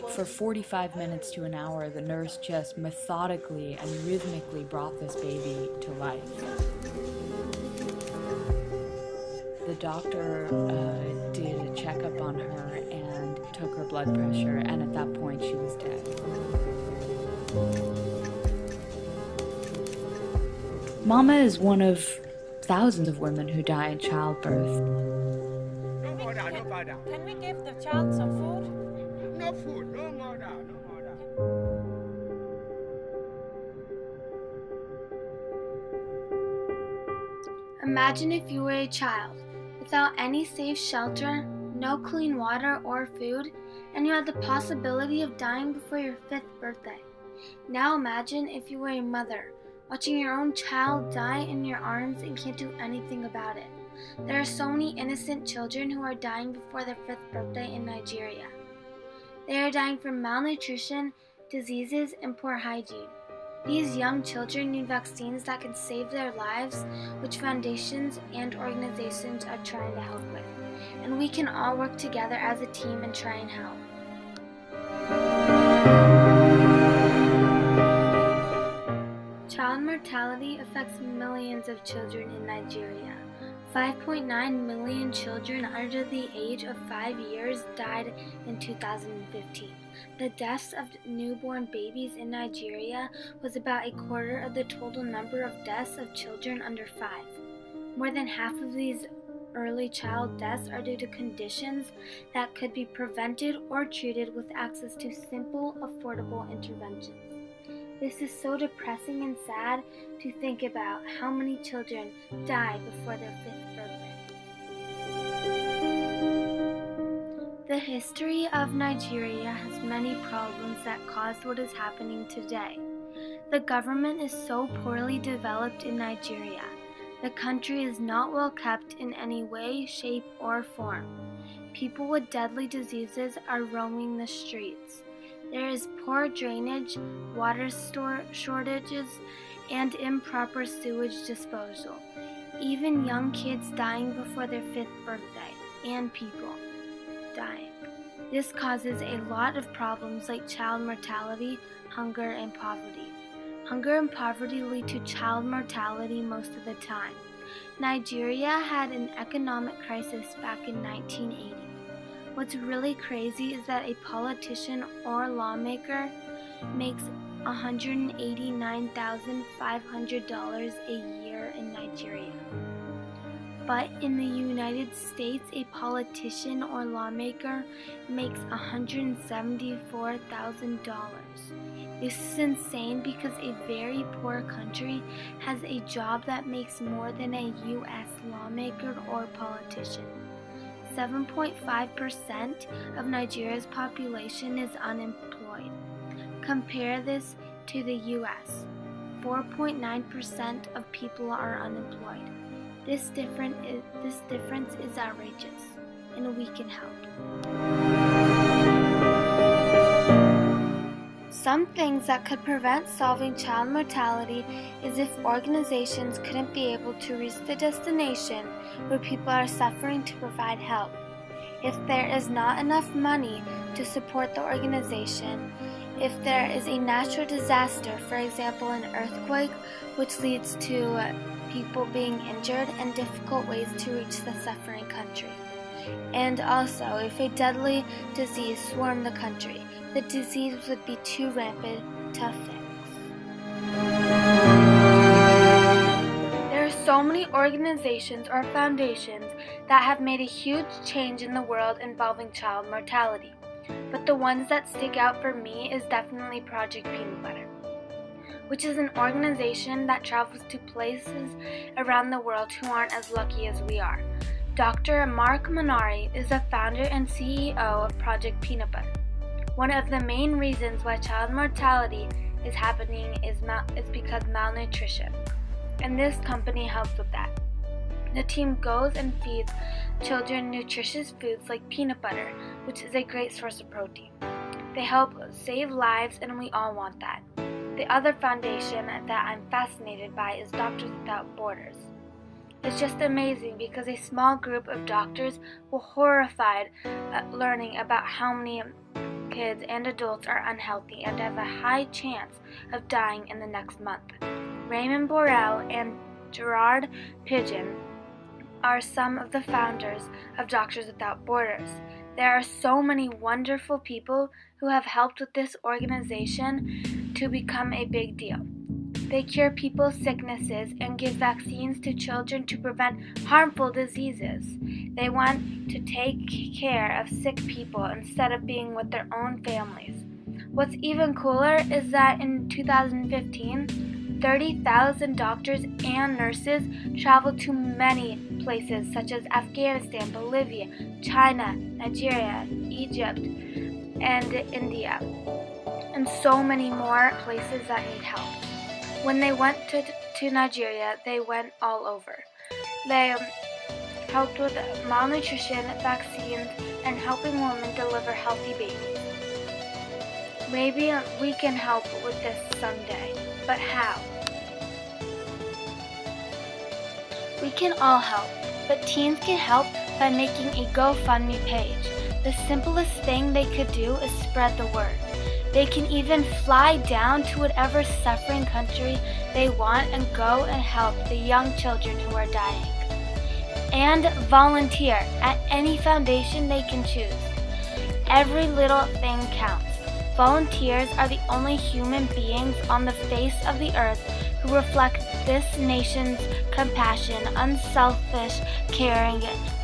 For 45 minutes to an hour, the nurse just methodically and rhythmically brought this baby to life. The doctor did a checkup on her and took her blood pressure, and at that point she was dead. Mama is one of thousands of women who die in childbirth. Can we give the child some food? No food, no more down. Imagine if you were a child, without any safe shelter, no clean water or food, and you had the possibility of dying before your 5th birthday. Now imagine if you were a mother, watching your own child die in your arms and can't do anything about it. There are so many innocent children who are dying before their 5th birthday in Nigeria. They are dying from malnutrition, diseases, and poor hygiene. These young children need vaccines that can save their lives, which foundations and organizations are trying to help with. And we can all work together as a team and try and help. Child mortality affects millions of children in Nigeria. 5.9 million children under the age of 5 years died in 2015. The deaths of newborn babies in Nigeria was about a quarter of the total number of deaths of children under 5. More than half of these early child deaths are due to conditions that could be prevented or treated with access to simple, affordable interventions. This is so depressing and sad to think about how many children die before their 5th birthday. The history of Nigeria has many problems that caused what is happening today. The government is so poorly developed in Nigeria. The country is not well kept in any way, shape, or form. People with deadly diseases are roaming the streets. There is poor drainage, water shortages, and improper sewage disposal. Even young kids dying before their 5th birthday, and people dying. This causes a lot of problems like child mortality, hunger, and poverty. Hunger and poverty lead to child mortality most of the time. Nigeria had an economic crisis back in 1980. What's really crazy is that a politician or lawmaker makes $189,500 a year in Nigeria. But in the United States, a politician or lawmaker makes $174,000. This is insane because a very poor country has a job that makes more than a U.S. lawmaker or politician. 7.5% of Nigeria's population is unemployed. Compare this to the U.S. 4.9% of people are unemployed. This difference is outrageous, and we can help. Some things that could prevent solving child mortality is if organizations couldn't be able to reach the destination where people are suffering to provide help. If there is not enough money to support the organization, if there is a natural disaster, for example an earthquake, which leads to people being injured and difficult ways to reach the suffering country. And also, if a deadly disease swarmed the country, the disease would be too rampant to fix. There are so many organizations or foundations that have made a huge change in the world involving child mortality. But the ones that stick out for me is definitely Project Peanut Butter, which is an organization that travels to places around the world who aren't as lucky as we are. Dr. Mark Minari is the founder and CEO of Project Peanut Butter. One of the main reasons why child mortality is happening is because malnutrition, and this company helps with that. The team goes and feeds children nutritious foods like peanut butter, which is a great source of protein. They help save lives, and we all want that. The other foundation that I'm fascinated by is Doctors Without Borders. It's just amazing because a small group of doctors were horrified at learning about how many kids and adults are unhealthy and have a high chance of dying in the next month. Raymond Borrell and Gerard Pigeon are some of the founders of Doctors Without Borders. There are so many wonderful people who have helped with this organization to become a big deal. They cure people's sicknesses and give vaccines to children to prevent harmful diseases. They want to take care of sick people instead of being with their own families. What's even cooler is that in 2015, 30,000 doctors and nurses traveled to many places such as Afghanistan, Bolivia, China, Nigeria, Egypt, and India, and so many more places that need help. When they went to Nigeria, they went all over. They helped with malnutrition, vaccines, and helping women deliver healthy babies. Maybe we can help with this someday, but how? We can all help, but teens can help by making a GoFundMe page. The simplest thing they could do is spread the word. They can even fly down to whatever suffering country they want and go and help the young children who are dying. And volunteer at any foundation they can choose. Every little thing counts. Volunteers are the only human beings on the face of the earth who reflect this nation's compassion, unselfish caring,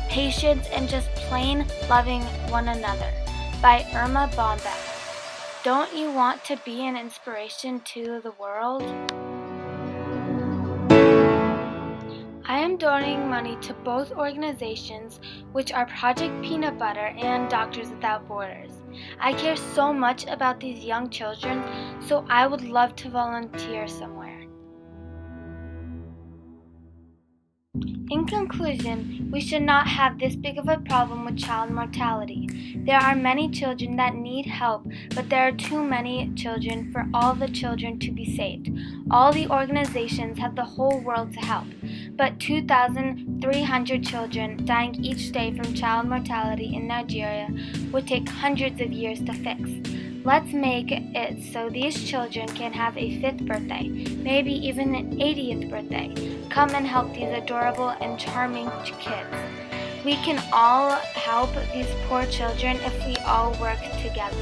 patience, and just plain loving one another. By Irma Bombeck. Don't you want to be an inspiration to the world? I am donating money to both organizations, which are Project Peanut Butter and Doctors Without Borders. I care so much about these young children, so I would love to volunteer somewhere. In conclusion, we should not have this big of a problem with child mortality. There are many children that need help, but there are too many children for all the children to be saved. All the organizations have the whole world to help, but 2,300 children dying each day from child mortality in Nigeria would take hundreds of years to fix. Let's make it so these children can have a 5th birthday, maybe even an 80th birthday. Come and help these adorable and charming kids. We can all help these poor children if we all work together.